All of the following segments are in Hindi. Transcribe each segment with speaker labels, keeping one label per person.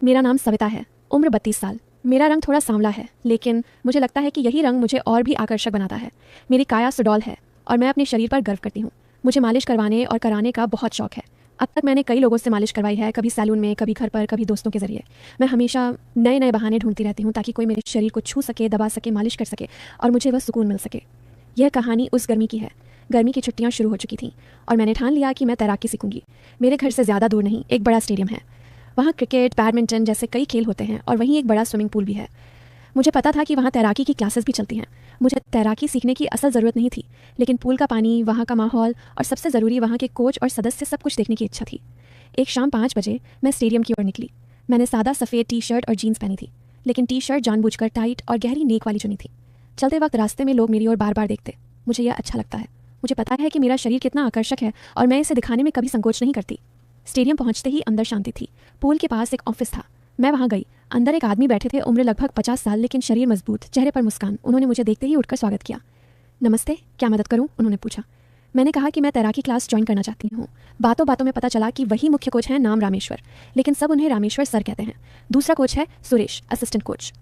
Speaker 1: मेरा नाम सविता है, उम्र 32 साल। मेरा रंग थोड़ा सांवला है, लेकिन मुझे लगता है कि यही रंग मुझे और भी आकर्षक बनाता है। मेरी काया सुडौल है और मैं अपने शरीर पर गर्व करती हूँ। मुझे मालिश करवाने और कराने का बहुत शौक है। अब तक मैंने कई लोगों से मालिश करवाई है, कभी सैलून में, कभी घर पर, कभी दोस्तों के ज़रिए। मैं हमेशा नए नए बहाने ढूंढती रहती हूँ ताकि कोई मेरे शरीर को छू सके, दबा सके, मालिश कर सके और मुझे वह सुकून मिल सके। यह कहानी उस गर्मी की है। गर्मी की छुट्टियाँ शुरू हो चुकी थीं और मैंने ठान लिया कि मैं तैराकी सीखूंगी। मेरे घर से ज़्यादा दूर नहीं एक बड़ा स्टेडियम है। वहाँ क्रिकेट, बैडमिंटन जैसे कई खेल होते हैं और वहीं एक बड़ा स्विमिंग पूल भी है। मुझे पता था कि वहाँ तैराकी की क्लासेस भी चलती हैं। मुझे तैराकी सीखने की असल ज़रूरत नहीं थी, लेकिन पूल का पानी, वहाँ का माहौल और सबसे ज़रूरी वहाँ के कोच और सदस्य सब कुछ देखने की इच्छा थी। एक शाम 5 बजे मैं स्टेडियम की ओर निकली। मैंने सादा सफ़ेद टी शर्ट और जीन्स पहनी थी, लेकिन टी शर्ट जानबूझकर टाइट और गहरी नेक वाली चुनी थी। चलते वक्त रास्ते में लोग मेरी ओर बार बार देखते। मुझे यह अच्छा लगता है। मुझे पता है कि मेरा शरीर कितना आकर्षक है और मैं इसे दिखाने में कभी संकोच नहीं करती। स्टेडियम पहुंचते ही अंदर शांति थी। पूल के पास एक ऑफिस था। मैं वहां गई। अंदर एक आदमी बैठे थे, उम्र लगभग 50 साल, लेकिन शरीर मजबूत, चेहरे पर मुस्कान। उन्होंने मुझे देखते ही उठकर स्वागत किया। नमस्ते, क्या मदद करूं? उन्होंने पूछा। मैंने कहा कि मैं तैराकी क्लास ज्वाइन करना चाहती हूँ। बातों बातों में पता चला कि वही मुख्य कोच हैं, नाम रामेश्वर, लेकिन सब उन्हें रामेश्वर सर कहते हैं। दूसरा कोच है सुरेश, असिस्टेंट कोच।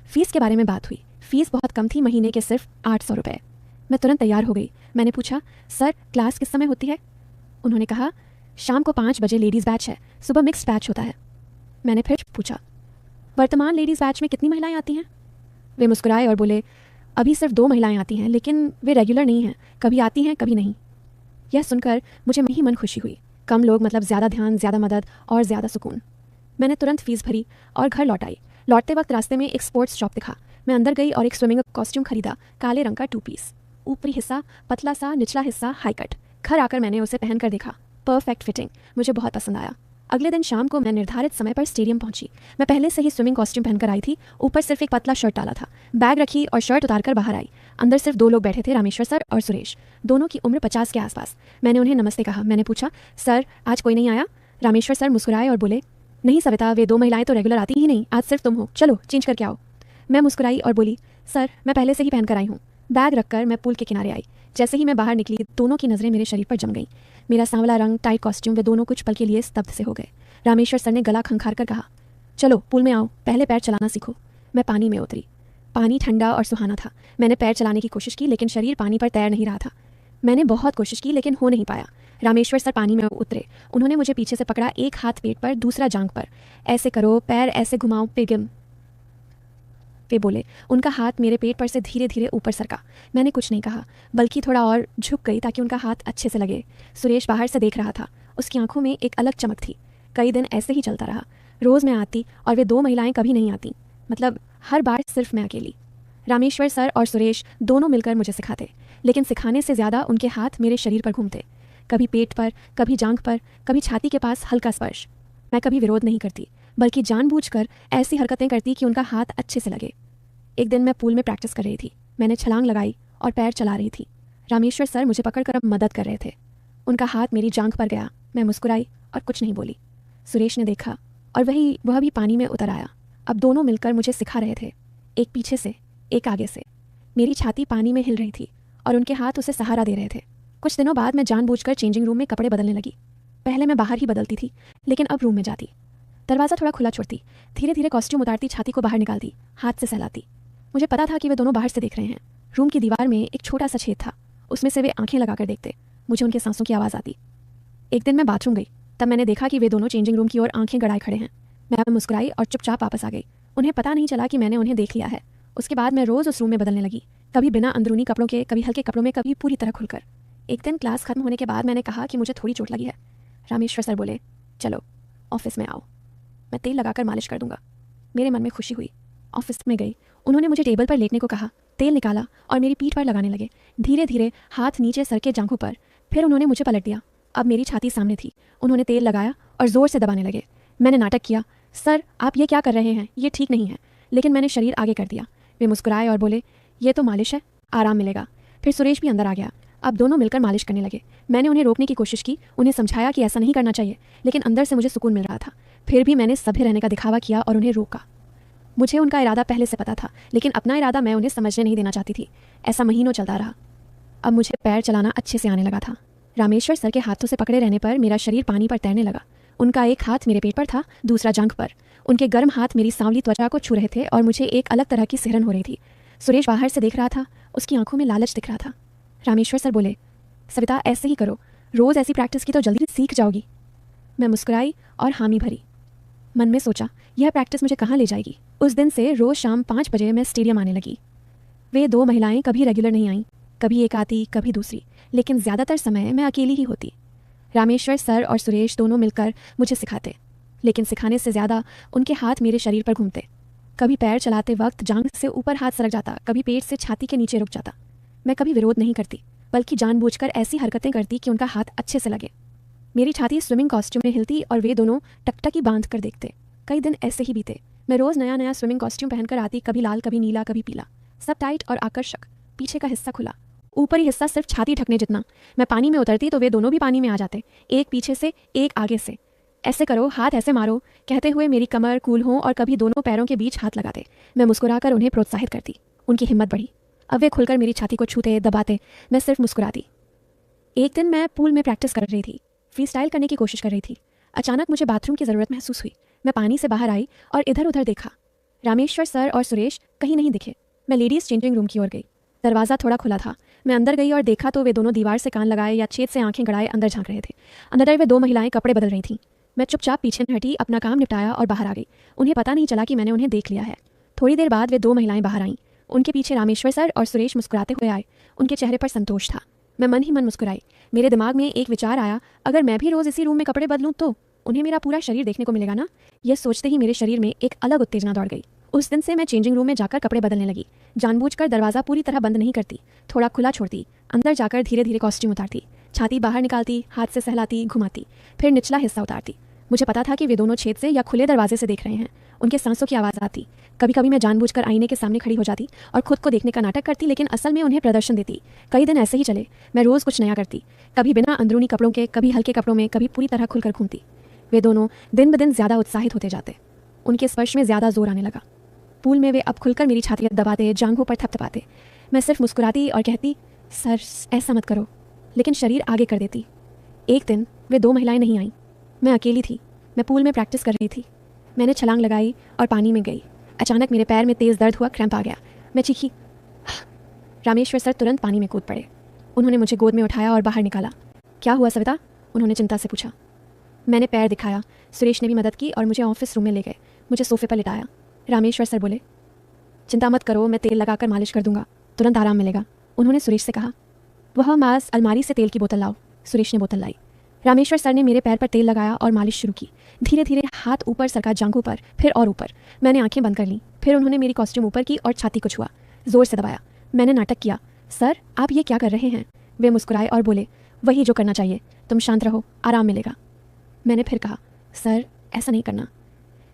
Speaker 1: फीस के बारे में बात हुई। फीस बहुत कम थी, महीने के सिर्फ 800 रुपये। मैं तुरंत तैयार हो गई। मैंने पूछा, सर क्लास किस समय होती है? उन्होंने कहा, शाम को 5 बजे लेडीज़ बैच है, सुबह मिक्स्ड बैच होता है। मैंने फिर पूछा, वर्तमान लेडीज़ बैच में कितनी महिलाएं आती हैं? वे मुस्कुराए और बोले, अभी सिर्फ 2 महिलाएं आती हैं, लेकिन वे रेगुलर नहीं हैं, कभी आती हैं कभी नहीं। यह सुनकर मुझे ही मन खुशी हुई। कम लोग मतलब ज़्यादा ध्यान, ज़्यादा मदद और ज़्यादा सुकून। मैंने तुरंत फीस भरी और घर लौट आई। लौटते वक्त रास्ते में एक स्पोर्ट्स शॉप दिखा। मैं अंदर गई और एक स्विमिंग कॉस्ट्यूम खरीदा, काले रंग का 2 पीस। ऊपरी हिस्सा पतला सा, निचला हिस्सा हाई कट। घर आकर मैंने उसे पहनकर देखा। परफेक्ट फिटिंग, मुझे बहुत पसंद आया। अगले दिन शाम को मैं निर्धारित समय पर स्टेडियम पहुंची। मैं पहले से ही स्विमिंग कॉस्ट्यूम पहनकर आई थी, ऊपर सिर्फ एक पतला शर्ट डाला था। बैग रखी और शर्ट उतारकर बाहर आई। अंदर सिर्फ 2 लोग बैठे थे, रामेश्वर सर और सुरेश, दोनों की उम्र 50 के आसपास। मैंने उन्हें नमस्ते कहा। मैंने पूछा, सर आज कोई नहीं आया? रामेश्वर सर मुस्कुराए और बोले, नहीं सविता, वे 2 महिलाएं तो रेगुलर आती ही नहीं, आज सिर्फ तुम हो, चलो चेंज करके आओ। मैं मुस्कुराई और बोली, सर मैं पहले से ही पहनकर आई हूँ। बैग रखकर मैं पूल के किनारे आई। जैसे ही मैं बाहर निकली, दोनों की नज़रें मेरे शरीर पर जम गईं। मेरा सांवला रंग, टाइट कॉस्ट्यूम, वे दोनों कुछ पल के लिए स्तब्ध से हो गए। रामेश्वर सर ने गला खंखार कर कहा, चलो पूल में आओ, पहले पैर चलाना सीखो। मैं पानी में उतरी। पानी ठंडा और सुहाना था। मैंने पैर चलाने की कोशिश की, लेकिन शरीर पानी पर तैर नहीं रहा था। मैंने बहुत कोशिश की, लेकिन हो नहीं पाया। रामेश्वर सर पानी में उतरे। उन्होंने मुझे पीछे से पकड़ा, एक हाथ पेट पर, दूसरा जांघ पर। ऐसे करो, पैर ऐसे घुमाओ, पिघम, वे बोले। उनका हाथ मेरे पेट पर से धीरे धीरे ऊपर सरका। मैंने कुछ नहीं कहा, बल्कि थोड़ा और झुक गई ताकि उनका हाथ अच्छे से लगे। सुरेश बाहर से देख रहा था। उसकी आंखों में एक अलग चमक थी। कई दिन ऐसे ही चलता रहा। रोज़ मैं आती और वे 2 महिलाएं कभी नहीं आती, मतलब हर बार सिर्फ मैं अकेली। रामेश्वर सर और सुरेश दोनों मिलकर मुझे सिखाते, लेकिन सिखाने से ज़्यादा उनके हाथ मेरे शरीर पर घूमते, कभी पेट पर, कभी जांघ पर, कभी छाती के पास हल्का स्पर्श। मैं कभी विरोध नहीं करती, बल्कि जानबूझकर ऐसी हरकतें करती कि उनका हाथ अच्छे से लगे। एक दिन मैं पूल में प्रैक्टिस कर रही थी। मैंने छलांग लगाई और पैर चला रही थी। रामेश्वर सर मुझे पकड़कर अब मदद कर रहे थे। उनका हाथ मेरी जांघ पर गया। मैं मुस्कुराई और कुछ नहीं बोली। सुरेश ने देखा और वह भी पानी में उतर आया। अब दोनों मिलकर मुझे सिखा रहे थे, एक पीछे से, एक आगे से। मेरी छाती पानी में हिल रही थी और उनके हाथ उसे सहारा दे रहे थे। कुछ दिनों बाद मैं जानबूझकर चेंजिंग रूम में कपड़े बदलने लगी। पहले मैं बाहर ही बदलती थी, लेकिन अब रूम में जाती। दरवाज़ा थोड़ा खुला छोड़ती, धीरे धीरे कॉस्ट्यूम उतारती, छाती को बाहर निकालती, हाथ से सहलाती। मुझे पता था कि वे दोनों बाहर से देख रहे हैं। रूम की दीवार में एक छोटा सा छेद था, उसमें से वे आंखें लगाकर देखते। मुझे उनके सांसों की आवाज़ आती। एक दिन मैं बाथरूम गई, तब मैंने देखा कि वे दोनों चेंजिंग रूम की ओर आंखें गड़ाए खड़े हैं। मैं मुस्कुराई और चुपचाप वापस आ गई। उन्हें पता नहीं चला कि मैंने उन्हें देख लिया है। उसके बाद मैं रोज़ उस रूम में बदलने लगी, कभी बिना अंदरूनी कपड़ों के, कभी हल्के कपड़ों में, कभी पूरी तरह खुलकर। एक दिन क्लास खत्म होने के बाद मैंने कहा कि मुझे थोड़ी चोट लगी है। रामेश्वर सर बोले, चलो ऑफिस में आओ, मैं तेल लगाकर मालिश कर दूंगा। मेरे मन में खुशी हुई। ऑफिस में गई। उन्होंने मुझे टेबल पर लेटने को कहा। तेल निकाला और मेरी पीठ पर लगाने लगे, धीरे धीरे, हाथ नीचे सर के जांघों पर। फिर उन्होंने मुझे पलट दिया। अब मेरी छाती सामने थी। उन्होंने तेल लगाया और ज़ोर से दबाने लगे। मैंने नाटक किया, सर आप ये क्या कर रहे हैं, ये ठीक नहीं है, लेकिन मैंने शरीर आगे कर दिया। वे मुस्कुराए और बोले, ये तो मालिश है, आराम मिलेगा। फिर सुरेश भी अंदर आ गया। अब दोनों मिलकर मालिश करने लगे। मैंने उन्हें रोकने की कोशिश की, उन्हें समझाया कि ऐसा नहीं करना चाहिए, लेकिन अंदर से मुझे सुकून मिल रहा था। फिर भी मैंने सभ्य रहने का दिखावा किया और उन्हें रोका। मुझे उनका इरादा पहले से पता था, लेकिन अपना इरादा मैं उन्हें समझने नहीं देना चाहती थी। ऐसा महीनों चलता रहा। अब मुझे पैर चलाना अच्छे से आने लगा था। रामेश्वर सर के हाथों से पकड़े रहने पर मेरा शरीर पानी पर तैरने लगा। उनका एक हाथ मेरे पेट पर था, दूसरा जंघ पर। उनके गर्म हाथ मेरी सांवली त्वचा को छू रहे थे और मुझे एक अलग तरह की सिहरन हो रही थी। सुरेश बाहर से देख रहा था, उसकी आंखों में लालच दिख रहा था। रामेश्वर सर बोले, सविता ऐसे ही करो, रोज़ ऐसी प्रैक्टिस की तो जल्दी सीख जाओगी। मैं मुस्कुराई और हामी भरी। मन में सोचा, यह प्रैक्टिस मुझे कहाँ ले जाएगी। उस दिन से रोज़ शाम 5 बजे मैं स्टेडियम आने लगी। वे 2 महिलाएं कभी रेगुलर नहीं आईं, कभी एक आती कभी दूसरी, लेकिन ज़्यादातर समय मैं अकेली ही होती। रामेश्वर सर और सुरेश दोनों मिलकर मुझे सिखाते, लेकिन सिखाने से ज़्यादा उनके हाथ मेरे शरीर पर घूमते। कभी पैर चलाते वक्त जांघ से ऊपर हाथ सरक जाता, कभी पेट से छाती के नीचे रुक जाता। मैं कभी विरोध नहीं करती, बल्कि जानबूझकर ऐसी हरकतें करती कि उनका हाथ अच्छे से लगे। मेरी छाती स्विमिंग कॉस्ट्यूम में हिलती और वे दोनों टकटकी बांध कर देखते। कई दिन ऐसे ही बीते। मैं रोज़ नया नया स्विमिंग कॉस्ट्यूम पहनकर आती, कभी लाल कभी नीला कभी पीला, सब टाइट और आकर्षक। पीछे का हिस्सा खुला, ऊपरी हिस्सा सिर्फ छाती ढकने जितना। मैं पानी में उतरती तो वे दोनों भी पानी में आ जाते, एक पीछे से एक आगे से। ऐसे करो, हाथ ऐसे मारो, कहते हुए मेरी कमर कूल हो और कभी दोनों पैरों के बीच हाथ लगाते। मैं मुस्कुराकर उन्हें प्रोत्साहित करती। उनकी हिम्मत बढ़ी। अब वे खुलकर मेरी छाती को छूते दबाते, मैं सिर्फ मुस्कुराती। एक दिन मैं पूल में प्रैक्टिस कर रही थी, फ्री स्टाइल करने की कोशिश कर रही थी। अचानक मुझे बाथरूम की ज़रूरत महसूस हुई। मैं पानी से बाहर आई और इधर उधर देखा। रामेश्वर सर और सुरेश कहीं नहीं दिखे। मैं लेडीज़ चेंजिंग रूम की ओर गई। दरवाज़ा थोड़ा खुला था। मैं अंदर गई और देखा तो वे दोनों दीवार से कान लगाए या छेद से आंखें गड़ाए अंदर झांक रहे थे। अंदर वे 2 महिलाएं कपड़े बदल रही थीं। मैं चुपचाप पीछे हटी, अपना काम निपटाया और बाहर आ गई। उन्हें पता नहीं चला कि मैंने उन्हें देख लिया है। थोड़ी देर बाद वे 2 महिलाएं बाहर आईं। उनके पीछे रामेश्वर सर और सुरेश मुस्कुराते हुए आए। उनके चेहरे पर संतोष था। मैं मन ही मन मुस्कुराई। मेरे दिमाग में एक विचार आया, अगर मैं भी रोज़ इसी रूम में कपड़े बदलूं तो उन्हें मेरा पूरा शरीर देखने को मिलेगा ना। यह सोचते ही मेरे शरीर में एक अलग उत्तेजना दौड़ गई। उस दिन से मैं चेंजिंग रूम में जाकर कपड़े बदलने लगी। जानबूझकर दरवाज़ा पूरी तरह बंद नहीं करती, थोड़ा खुला छोड़ती। अंदर जाकर धीरे धीरे कॉस्ट्यूम उतारती, छाती बाहर निकालती, हाथ से सहलाती, घुमाती, फिर निचला हिस्सा उतारती। मुझे पता था कि वे दोनों छेद से या खुले दरवाजे से देख रहे हैं। उनके सांसों की आवाज़ आती। कभी कभी मैं जानबूझकर आईने के सामने खड़ी हो जाती और खुद को देखने का नाटक करती, लेकिन असल में उन्हें प्रदर्शन देती। कई दिन ऐसे ही चले। मैं रोज़ कुछ नया करती, कभी बिना अंदरूनी कपड़ों के, कभी हल्के कपड़ों में, कभी पूरी तरह खुलकर घूमती। वे दोनों दिन ब दिन ज़्यादा उत्साहित होते जाते। उनके स्पर्श में ज़्यादा जोर आने लगा। पूल में वे अब खुलकर मेरी छाती दबाते, जांघों पर थपथपाते। मैं सिर्फ मुस्कुराती और कहती, सर ऐसा मत करो, लेकिन शरीर आगे कर देती। एक दिन वे 2 महिलाएं नहीं आईं। मैं अकेली थी। मैं पूल में प्रैक्टिस कर रही थी। मैंने छलांग लगाई और पानी में गई। अचानक मेरे पैर में तेज़ दर्द हुआ, क्रैम्प आ गया। मैं चीखी। रामेश्वर सर तुरंत पानी में कूद पड़े। उन्होंने मुझे गोद में उठाया और बाहर निकाला। क्या हुआ सविता? उन्होंने चिंता से पूछा। मैंने पैर दिखाया। सुरेश ने भी मदद की और मुझे ऑफिस रूम में ले गए। मुझे सोफे पर लिटाया। रामेश्वर सर बोले, चिंता मत करो, मैं तेल लगाकर मालिश कर दूंगा, तुरंत आराम मिलेगा। उन्होंने सुरेश से कहा। वह मास अलमारी से तेल की बोतल लाओ। सुरेश ने बोतल लाई। रामेश्वर सर ने मेरे पैर पर तेल लगाया और मालिश शुरू की। धीरे धीरे हाथ ऊपर सरका, जांघों पर, फिर और ऊपर। मैंने आंखें बंद कर लीं। फिर उन्होंने मेरी कॉस्ट्यूम ऊपर की और छाती को छुआ, जोर से दबाया। मैंने नाटक किया, सर आप ये क्या कर रहे हैं? वे मुस्कुराए और बोले, वही जो करना चाहिए, तुम शांत रहो, आराम मिलेगा। मैंने फिर कहा, सर ऐसा नहीं करना।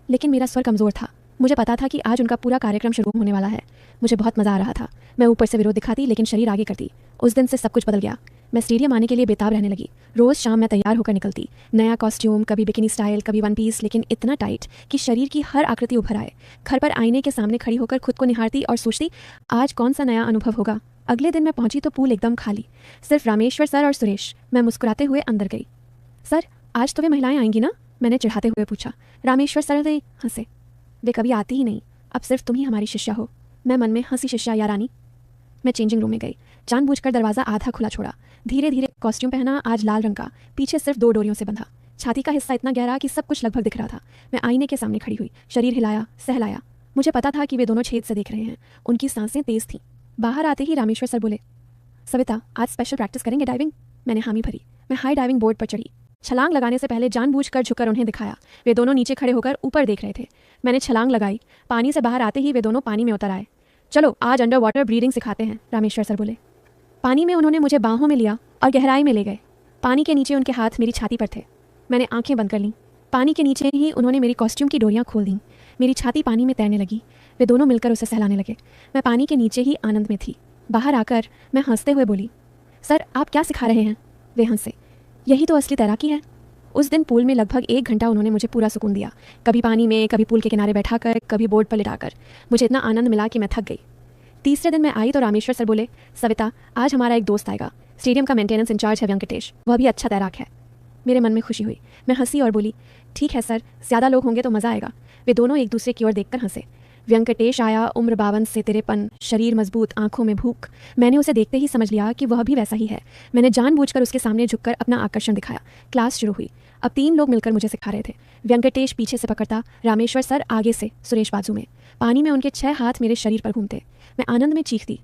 Speaker 1: लेकिन मेरा स्वर कमज़ोर था। मुझे पता था कि आज उनका पूरा कार्यक्रम शुरू होने वाला है। मुझे बहुत मज़ा आ रहा था। मैं ऊपर से विरोध दिखाती, लेकिन शरीर आगे करती। उस दिन से सब कुछ बदल गया। मैं स्टेडियम आने के लिए बेताब रहने लगी। रोज़ शाम मैं तैयार होकर निकलती। नया कॉस्ट्यूम, कभी बिकिनी स्टाइल, कभी वन पीस, लेकिन इतना टाइट कि शरीर की हर आकृति उभर आए। घर पर आईने के सामने खड़ी होकर खुद को निहारती और सोचती, आज कौन सा नया अनुभव होगा। अगले दिन मैं पहुंची तो पूल एकदम खाली, सिर्फ रामेश्वर सर और सुरेश। मैं मुस्कुराते हुए अंदर गई। सर आज तो वे महिलाएं आएंगी ना? मैंने चिढ़ाते हुए पूछा। रामेश्वर सर ने हंसे। वे कभी आती ही नहीं, अब सिर्फ तुम ही हमारी शिष्या हो। मैं मन में हंसी, शिष्या या रानी। मैं चेंजिंग रूम में गई। जानबूझकर दरवाज़ा आधा खुला छोड़ा। धीरे धीरे कॉस्ट्यूम पहना, आज लाल रंग का, पीछे सिर्फ 2 डोरियों से बंधा। छाती का हिस्सा इतना गहरा कि सब कुछ लगभग दिख रहा था। मैं आईने के सामने खड़ी हुई, शरीर हिलाया, सहलाया। मुझे पता था कि वे दोनों छेद से देख रहे हैं। उनकी सांसें तेज थीं। बाहर आते ही रामेश्वर सर बोले, सविता आज स्पेशल प्रैक्टिस करेंगे डाइविंग? मैंने हामी भरी। मैं हाई डाइविंग बोर्ड पर चढ़ी। छलांग लगाने से पहले जानबूझकर झुककर उन्हें दिखाया। वे दोनों नीचे खड़े होकर ऊपर देख रहे थे। मैंने छलांग लगाई। पानी से बाहर आते ही वे दोनों पानी में उतर आए। चलो आज अंडर वाटर ब्रीदिंग सिखाते हैं, रामेश्वर सर बोले। पानी में उन्होंने मुझे बाहों में लिया और गहराई में ले गए। पानी के नीचे उनके हाथ मेरी छाती पर थे। मैंने आंखें बंद कर लीं। पानी के नीचे ही उन्होंने मेरी कॉस्ट्यूम की डोरियां खोल दीं। मेरी छाती पानी में तैरने लगी। वे दोनों मिलकर उसे सहलाने लगे। मैं पानी के नीचे ही आनंद में थी। बाहर आकर मैं हंसते हुए बोली, सर आप क्या सिखा रहे हैं? वे हंसे। यही तो असली तैराकी है। उस दिन पूल में लगभग 1 घंटा उन्होंने मुझे पूरा सुकून दिया। कभी पानी में, कभी पूल के किनारे बैठाकर, कभी बोर्ड पर लिटाकर। मुझे इतना आनंद मिला कि मैं थक गई। तीसरे दिन मैं आई तो रामेश्वर सर बोले, सविता आज हमारा एक दोस्त आएगा। स्टेडियम का मेंटेनेंस इंचार्ज है वेंकटेश, वह भी अच्छा तैराक है। मेरे मन में खुशी हुई। मैं हंसी और बोली, ठीक है सर, ज़्यादा लोग होंगे तो मज़ा आएगा। वे दोनों एक दूसरे की ओर देखकर हंसे। व्यंकटेश आया, उम्र 52 से तिरपन, शरीर मजबूत, आंखों में भूख। मैंने उसे देखते ही समझ लिया कि वह भी वैसा ही है। मैंने जानबूझकर उसके सामने झुककर अपना आकर्षण दिखाया। क्लास शुरू हुई। अब 3 लोग मिलकर मुझे सिखा रहे थे। व्यंकटेश पीछे से पकड़ता, रामेश्वर सर आगे से, सुरेश बाजू में। पानी में उनके 6 हाथ मेरे शरीर पर घूमते। मैं आनंद में चीखती।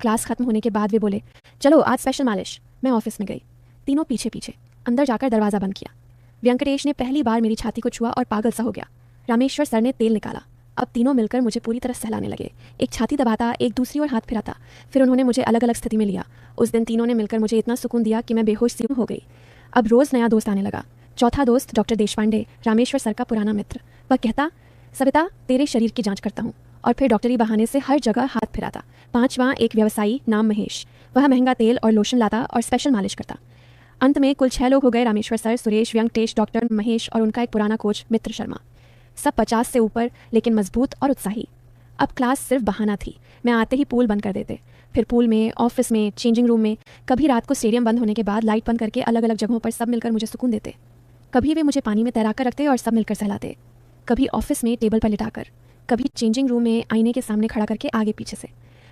Speaker 1: क्लास खत्म होने के बाद वे बोले, चलो आज स्पेशल मालिश। मैं ऑफिस में गई। तीनों पीछे पीछे। अंदर जाकर दरवाज़ा बंद किया। व्यंकटेश ने पहली बार मेरी छाती को छुआ और पागल सा हो गया। रामेश्वर सर ने तेल निकाला। अब तीनों मिलकर मुझे पूरी तरह सहलाने लगे। एक छाती दबाता, एक दूसरी ओर हाथ फिराता। फिर उन्होंने मुझे अलग अलग स्थिति में लिया। उस दिन तीनों ने मिलकर मुझे इतना सुकून दिया कि मैं बेहोश सी हो गई। अब रोज़ नया दोस्त आने लगा। चौथा दोस्त डॉक्टर देशपांडे, रामेश्वर सर का पुराना मित्र। वह कहता, सविता तेरे शरीर की जाँच करता हूँ, और फिर डॉक्टरी बहाने से हर जगह हाथ फिराता। 5वां एक व्यवसायी नाम महेश। वह महंगा तेल और लोशन लाता और स्पेशल मालिश करता। अंत में कुल 6 लोग हो गए, रामेश्वर सर, सुरेश, व्यंकटेश, डॉक्टर महेश और उनका एक पुराना कोच मित्र शर्मा। सब 50 से ऊपर, लेकिन मजबूत और उत्साही। अब क्लास सिर्फ बहाना थी। मैं आते ही पूल बंद कर देते। फिर पूल में, ऑफिस में, चेंजिंग रूम में। कभी रात को स्टेडियम बंद होने के बाद लाइट बंद करके अलग अलग जगहों पर सब मिलकर मुझे सुकून देते। कभी वे मुझे पानी में तैराकर रखते और सब मिलकर सहलाते। कभी ऑफिस में टेबल पर लिटाकर, कभी चेंजिंग रूम में आईने के सामने खड़ा करके आगे पीछे से।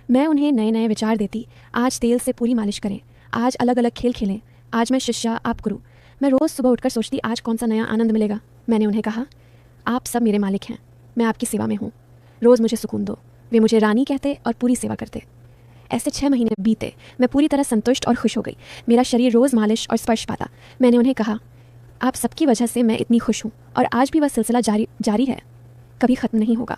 Speaker 1: मैं उन्हें नए नए विचार देती। आज तेल से पूरी मालिश करें, आज अलग अलग खेल खेलें, आज मैं शिष्या आप गुरु। मैं रोज़ सुबह उठकर सोचती, आज कौन सा नया आनंद मिलेगा। मैंने उन्हें कहा, आप सब मेरे मालिक हैं, मैं आपकी सेवा में हूँ, रोज़ मुझे सुकून दो। वे मुझे रानी कहते और पूरी सेवा करते। ऐसे 6 महीने बीते। मैं पूरी तरह संतुष्ट और खुश हो गई। मेरा शरीर रोज़ मालिश और स्पर्श पाता। मैंने उन्हें कहा, आप सबकी वजह से मैं इतनी खुश हूँ, और आज भी वह सिलसिला जारी है, कभी ख़त्म नहीं होगा।